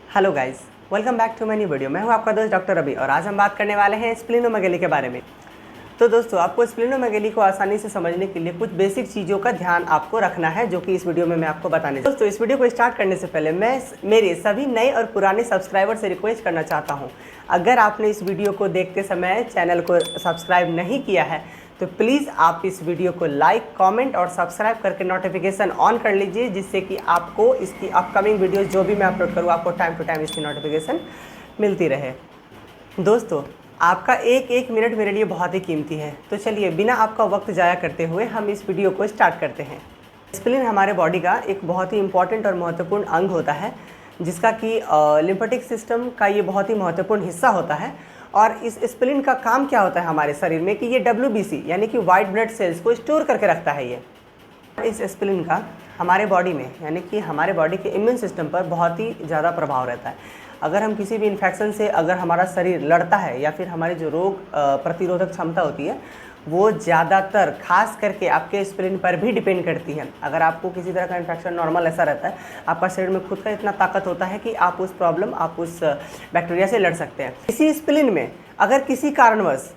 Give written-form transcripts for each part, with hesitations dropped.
Hello guys, welcome back to my new video. मैं हूं आपका दोस्त डॉक्टर रवि और आज हम बात करने वाले हैं स्प्लिनोमेगेली के बारे में। तो दोस्तों, आपको स्प्लिनोमेगेली को आसानी से समझने के लिए कुछ बेसिक चीज़ों का ध्यान आपको रखना है, जो कि इस वीडियो में मैं आपको बताने। दोस्तों, इस वीडियो को स्टार्ट करने से पहले मैं मेरे सभी नए और पुराने सब्सक्राइबर से रिक्वेस्ट करना चाहता हूँ, अगर आपने इस वीडियो को देखते समय चैनल को सब्सक्राइब नहीं किया है तो प्लीज़ आप इस वीडियो को लाइक, कमेंट और सब्सक्राइब करके नोटिफिकेशन ऑन कर लीजिए, जिससे कि आपको इसकी अपकमिंग वीडियोस जो भी मैं अपलोड करूँ आपको टाइम टू टाइम इसकी नोटिफिकेशन मिलती रहे। दोस्तों, आपका एक एक मिनट मेरे लिए बहुत ही कीमती है, तो चलिए बिना आपका वक्त ज़ाया करते हुए हम इस वीडियो को स्टार्ट करते हैं। स्प्लीन हमारे बॉडी का एक बहुत ही इंपॉर्टेंट और महत्वपूर्ण अंग होता है, जिसका कि लिम्फेटिक सिस्टम का ये बहुत ही महत्वपूर्ण हिस्सा होता है। और इस स्प्लीन का काम क्या होता है हमारे शरीर में कि ये WBC यानी कि वाइट ब्लड सेल्स को स्टोर करके रखता है। ये इस स्प्लीन का हमारे बॉडी में यानी कि हमारे बॉडी के इम्यून सिस्टम पर बहुत ही ज़्यादा प्रभाव रहता है। अगर हम किसी भी इन्फेक्शन से अगर हमारा शरीर लड़ता है या फिर हमारी जो रोग प्रतिरोधक क्षमता होती है वो ज़्यादातर खास करके आपके स्प्लीन पर भी डिपेंड करती है। अगर आपको किसी तरह का इन्फेक्शन नॉर्मल ऐसा रहता है, आपका शरीर में खुद का इतना ताकत होता है कि आप उस बैक्टीरिया से लड़ सकते हैं। इसी स्प्लीन में अगर किसी कारणवश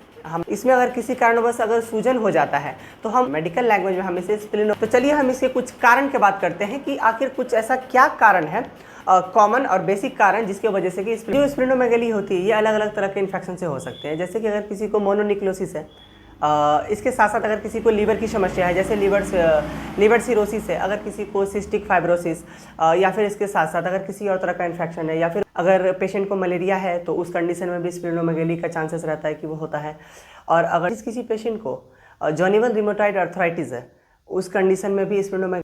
अगर सूजन हो जाता है तो हम मेडिकल लैंग्वेज में हम इसे स्प्लीनो। तो चलिए हम इसके कुछ कारण की बात करते हैं कि आखिर कुछ ऐसा क्या कारण है, कॉमन और बेसिक कारण, जिसकी वजह से कि जो स्प्लिनोमेगेली होती है ये अलग अलग तरह के इन्फेक्शन से हो सकते हैं। जैसे कि अगर किसी को मोनोन्यूक्लियोसिस है, इसके साथ साथ अगर किसी को लीवर की समस्या है, जैसे लीवर सिरोसिस है, अगर किसी को सिस्टिक फाइब्रोसिस, या फिर इसके साथ साथ अगर किसी और तरह का इन्फेक्शन है, या फिर अगर पेशेंट को मलेरिया है तो उस कंडीशन में भी स्प्लिनोमेगेली का चांसेस रहता है कि वो होता है। और अगर किसी पेशेंट को जॉनिवल रिमोटॉइड अर्थराइटिस है, उस कंडीशन में भी स्प्लिनोमेगेली।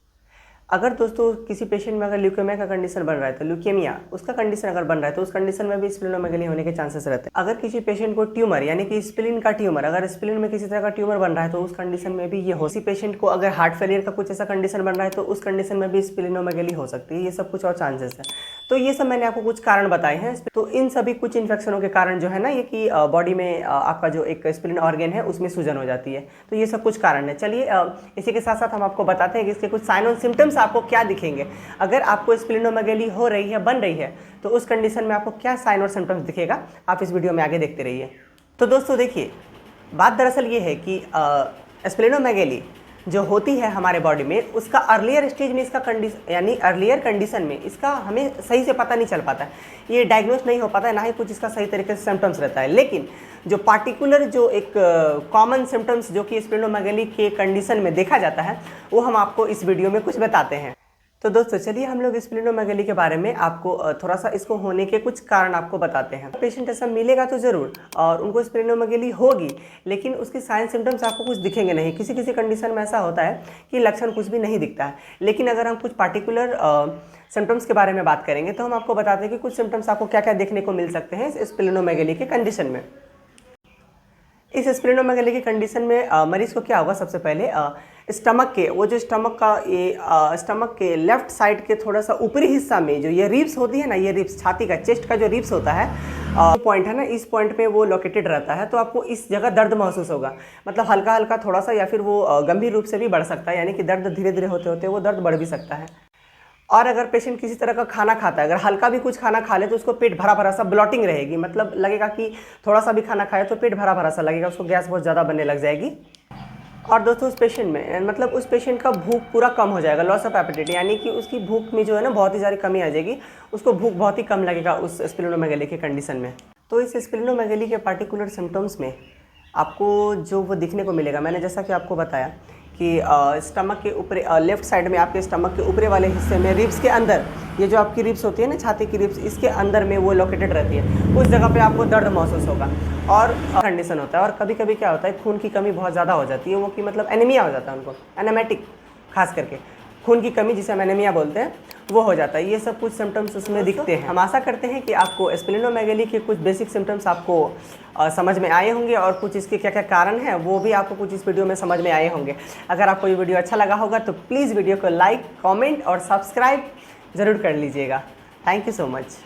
अगर दोस्तों किसी पेशेंट में अगर ल्यूकेमिया का कंडीशन बन रहा है तो ल्यूकेमिया उसका कंडीशन अगर बन रहा है तो उस कंडीशन में भी स्प्लिनोमेगेली होने के चांसेस रहते हैं। अगर किसी पेशेंट को ट्यूमर यानी कि स्प्लीन का ट्यूमर, अगर स्प्लीन में किसी तरह का ट्यूमर बन रहा है तो उस कंडीशन में भी ये हो। किसी पेशेंट को अगर हार्ट फेलियर का कुछ ऐसा कंडीशन बन रहा है तो उस कंडीशन में भी स्प्लिनोमेगेली हो सकती है। ये सब कुछ और चांसेस है। तो ये सब मैंने आपको कुछ कारण बताए हैं। तो इन सभी कुछ इन्फेक्शनों के कारण जो है ना, ये कि बॉडी में आपका जो एक स्प्लीन ऑर्गन है उसमें सूजन हो जाती है। तो ये सब कुछ कारण है। चलिए इसी के साथ साथ हम आपको बताते हैं कि इसके कुछ साइन और सिम्टम्स आपको क्या दिखेंगे। अगर आपको स्प्लिनोमेगेली हो रही है, बन रही है, तो उस कंडीशन में आपको क्या साइन और सिम्टम्स दिखेगा, आप इस वीडियो में आगे देखते रहिए। तो दोस्तों देखिए, बात दरअसल ये है कि स्प्लिनोमेगेली जो होती है हमारे बॉडी में, उसका अर्लियर स्टेज में इसका अर्लियर कंडीशन में इसका हमें सही से पता नहीं चल पाता है, ये डायग्नोस नहीं हो पाता है, ना ही कुछ इसका सही तरीके से सिम्टम्स रहता है। लेकिन जो पार्टिकुलर जो एक कॉमन सिम्टम्स जो कि स्प्लिनोमेगेली के कंडीशन में देखा जाता है वो हम आपको इस वीडियो में कुछ बताते हैं। तो दोस्तों चलिए हम लोग स्प्लिनोमेगेली के बारे में आपको थोड़ा सा इसको होने के कुछ कारण आपको बताते हैं। पेशेंट ऐसा मिलेगा तो ज़रूर और उनको स्प्लिनोमेगेली होगी, लेकिन उसके साइन सिम्टम्स आपको कुछ दिखेंगे नहीं। किसी किसी कंडीशन में ऐसा होता है कि लक्षण कुछ भी नहीं दिखता है। लेकिन अगर हम कुछ पार्टिकुलर सिम्टम्स के बारे में बात करेंगे तो हम आपको बताते हैं कि कुछ सिम्टम्स आपको क्या क्या देखने को मिल सकते हैं स्प्लिनोमेगेली के कंडीशन में। इस स्प्लिनोमेगेली के कंडीशन में मरीज को क्या होगा, सबसे पहले स्टमक के लेफ्ट साइड के थोड़ा सा ऊपरी हिस्सा में जो ये रिब्स होती है ना, ये रिब्स छाती का, चेस्ट का जो रिब्स होता है पॉइंट है ना, इस पॉइंट पे वो लोकेटेड रहता है। तो आपको इस जगह दर्द महसूस होगा, मतलब हल्का हल्का थोड़ा सा, या फिर वो गंभीर रूप से भी बढ़ सकता है, यानी कि दर्द धीरे धीरे होते होते वो दर्द बढ़ भी सकता है। और अगर पेशेंट किसी तरह का खाना खाता है, अगर हल्का भी कुछ खाना खा ले तो उसको पेट भरा भरा सा ब्लॉटिंग रहेगी, मतलब लगेगा कि थोड़ा सा भी खाना खाए तो पेट भरा भरा सा लगेगा, उसको गैस बहुत ज़्यादा बनने लग जाएगी। और दोस्तों उस पेशेंट में मतलब उस पेशेंट का भूख पूरा कम हो जाएगा, लॉस ऑफ एपेटाइट, यानी कि उसकी भूख में जो है ना बहुत ही ज़्यादा कमी आ जाएगी, उसको भूख बहुत ही कम लगेगा उस स्प्लिनोमेगेली के कंडीशन में। तो इस स्प्लिनोमेगेली के पार्टिकुलर सिम्टम्स में आपको जो वो दिखने को मिलेगा, मैंने जैसा कि आपको बताया कि स्टमक के ऊपर लेफ्ट साइड में, आपके स्टमक के ऊपरी वाले हिस्से में, रिब्स के अंदर, ये जो आपकी रिब्स होती है ना, छाती की रिब्स, इसके अंदर में वो लोकेटेड रहती है, उस जगह पे आपको दर्द महसूस होगा। और कंडीशन होता है। और कभी कभी क्या होता है, खून की कमी बहुत ज़्यादा हो जाती है, वो कि मतलब एनीमिया हो जाता है उनको, एनेमेटिक, खास करके खून की कमी जिसे हम एनीमिया बोलते हैं वो हो जाता है। ये सब कुछ सिम्टम्स उसमें दिखते हैं। हम आशा करते हैं कि आपको स्प्लिनोमेगेली के कुछ बेसिक सिम्टम्स आपको समझ में आए होंगे, और कुछ इसके क्या क्या कारण हैं वो भी आपको कुछ इस वीडियो में समझ में आए होंगे। अगर आपको ये वीडियो अच्छा लगा होगा तो प्लीज़ वीडियो को लाइक, कमेंट और सब्सक्राइब ज़रूर कर लीजिएगा। Thank you so much.